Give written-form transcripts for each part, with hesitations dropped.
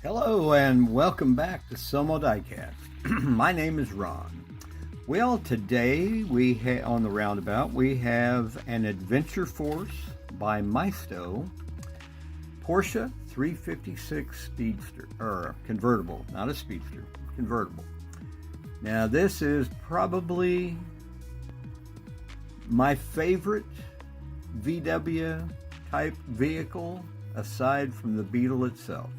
Hello and welcome back to Somo Diecast. My name is Ron. Well, today on the roundabout we have an Adventure Force by Maisto Porsche 356 Speedster, or convertible, not a Speedster, convertible. Now this is probably my favorite VW type vehicle aside from the Beetle itself.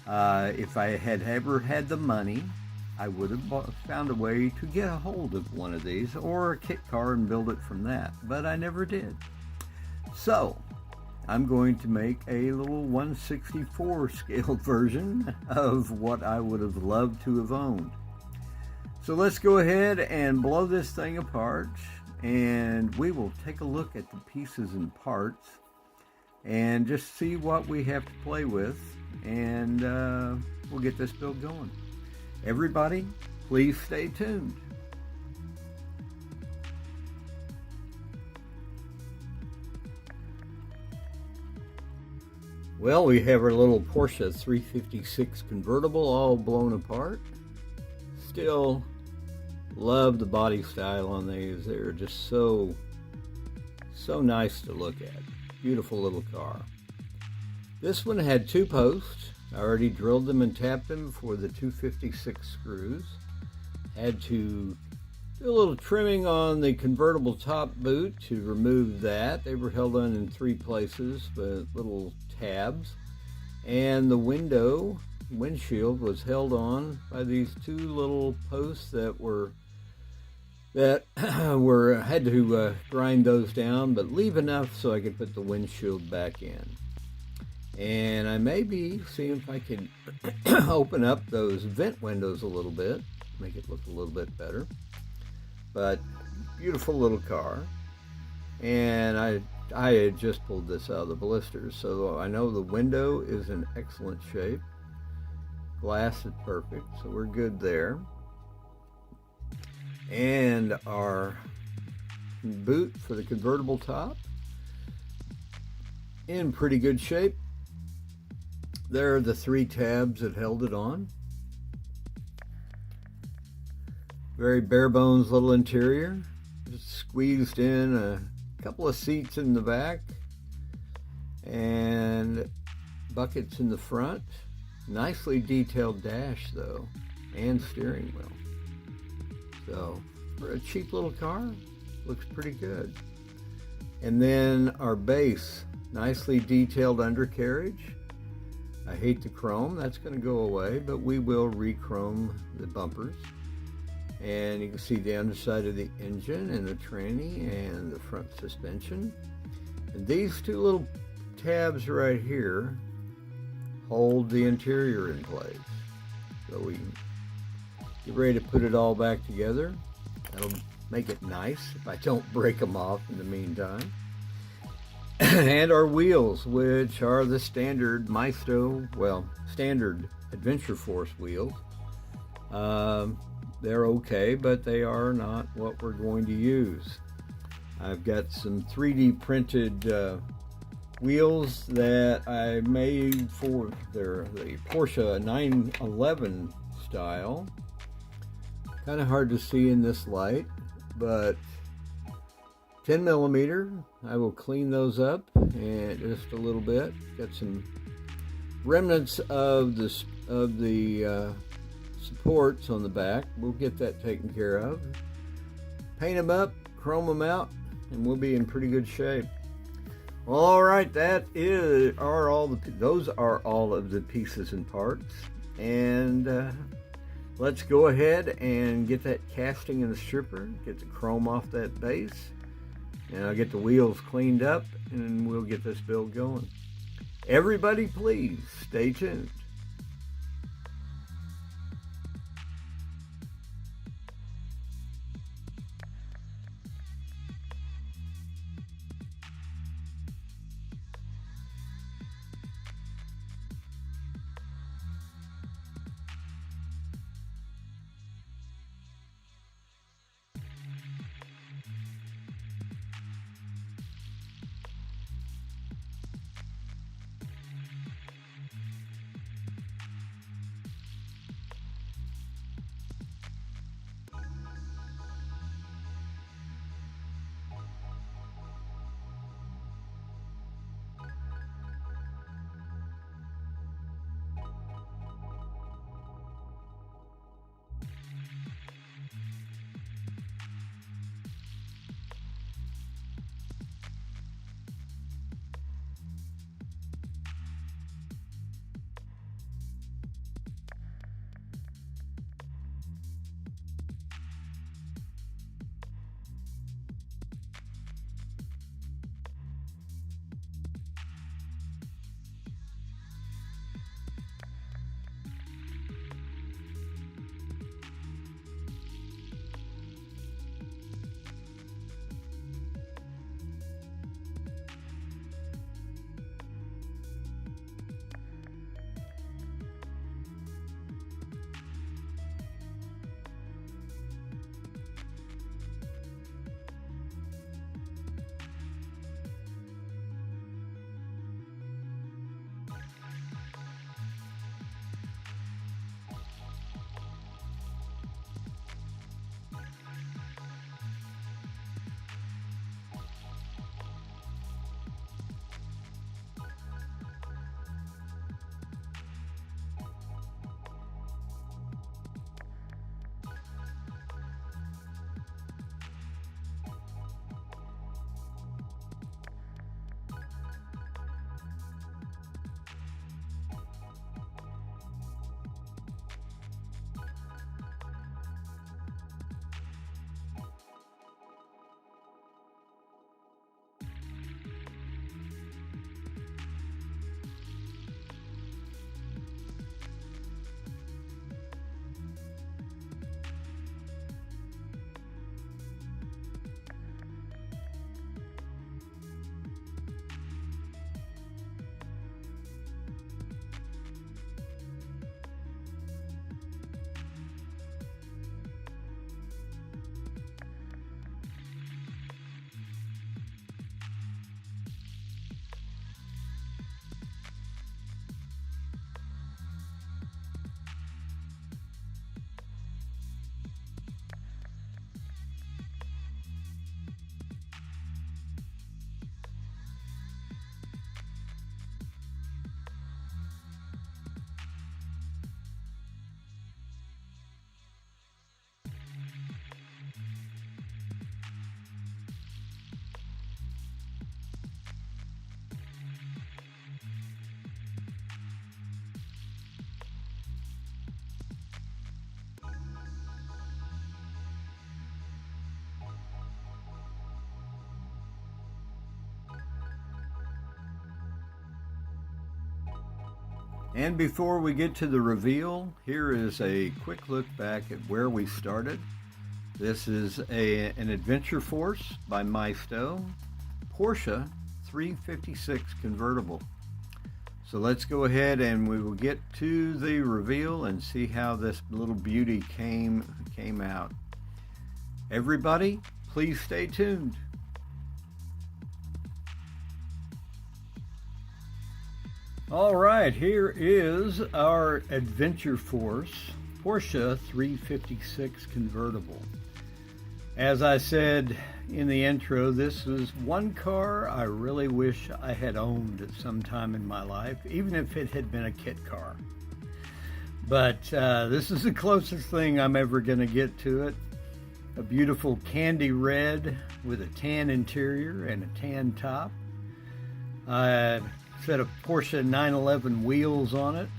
If I had ever had the money, I would have found a way to get a hold of one of these or a kit car and build it from that, but I never did. So I'm going to make a little 1/64 scale version of what I would have loved to have owned. So let's go ahead and blow this thing apart, and we will take a look at the pieces and parts and just see what we have to play with, and we'll get this build going. Everybody, please stay tuned. Well, we have our little Porsche 356 convertible all blown apart. Still love the body style on these. They're just so nice to look at. Beautiful little car. This one had two posts. I already drilled them and tapped them for the 256 screws. Had to do a little trimming on the convertible top boot to remove that. They were held on in three places with little tabs. And the windshield was held on by these two little posts that had to grind those down, but leave enough so I could put the windshield back in. And I may be seeing if I can open up those vent windows a little bit, make it look a little bit better. But beautiful little car. And I had just pulled this out of the blisters, so I know the window is in excellent shape. Glass is perfect, so we're good there. And our boot for the convertible top in pretty good shape. There are the three tabs that held it on. Very bare bones little interior. Just squeezed in a couple of seats in the back and buckets in the front. Nicely detailed dash though, and steering wheel. So for a cheap little car, looks pretty good. And then our base, nicely detailed undercarriage. I hate the chrome, that's going to go away, but we will re-chrome the bumpers. And you can see the underside of the engine and the tranny and the front suspension. And these two little tabs right here hold the interior in place. So we can get ready to put it all back together. That'll make it nice if I don't break them off in the meantime. And our wheels, which are the standard standard Adventure Force wheels. They're okay, but they are not what we're going to use. I've got some 3D printed wheels that I made for the Porsche 911 style. Kind of hard to see in this light, but 10 millimeter. I will clean those up and just a little bit. Got some remnants of the supports on the back. We'll get that taken care of. Paint them up, chrome them out, and we'll be in pretty good shape. Well, all right, those are all of the pieces and parts, and let's go ahead and get that casting in the stripper, get the chrome off that base, and I'll get the wheels cleaned up, and we'll get this build going. Everybody, please stay tuned. And before we get to the reveal, here is a quick look back at where we started. This is an Adventure Force by Maisto Porsche 356 convertible. So let's go ahead and we will get to the reveal and see how this little beauty came out. Everybody, please stay tuned. All right, here is our Adventure Force Porsche 356 convertible. As I said in the intro, this is one car I really wish I had owned at some time in my life, even if it had been a kit car. But this is the closest thing I'm ever going to get to it. A beautiful candy red with a tan interior and a tan top. Set of Porsche 911 wheels on it.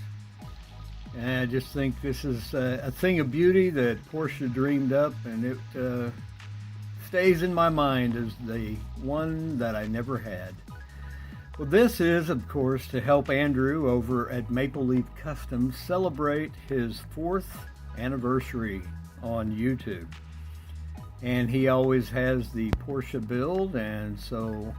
And I just think this is a thing of beauty that Porsche dreamed up, and it stays in my mind as the one that I never had. Well, this is, of course, to help Andrew over at Maple Leaf Customs celebrate his 4th anniversary on YouTube. And he always has the Porsche build, and so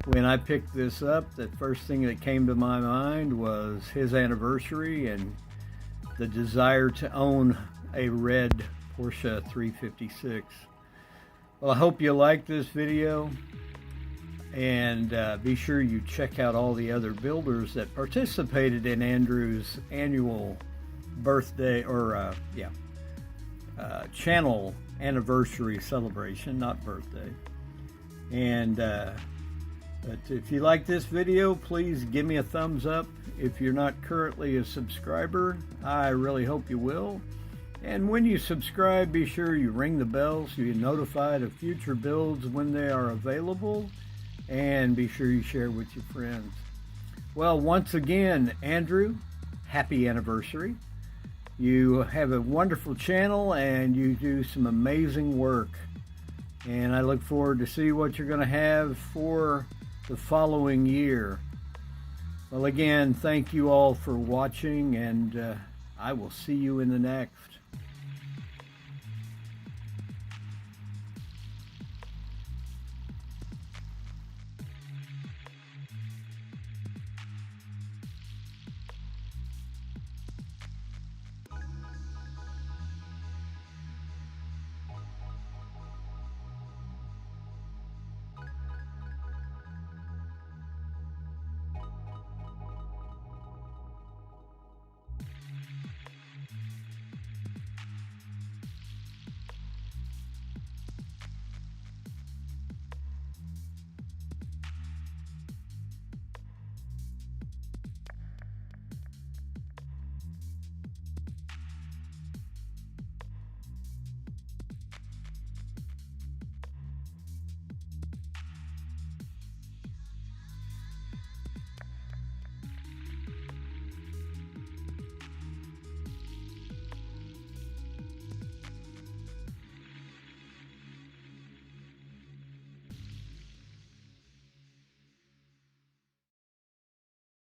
when I picked this up, the first thing that came to my mind was his anniversary and the desire to own a red Porsche 356. Well, I hope you like this video, and be sure you check out all the other builders that participated in Andrew's annual birthday or channel anniversary celebration, not birthday. And but if you like this video, please give me a thumbs up. If you're not currently a subscriber, I really hope you will. And when you subscribe, be sure you ring the bell so you're notified of future builds when they are available. And be sure you share with your friends. Well, once again, Andrew, happy anniversary. You have a wonderful channel and you do some amazing work. And I look forward to see what you're going to have for the following year. Well, again, thank you all for watching, and I will see you in the next.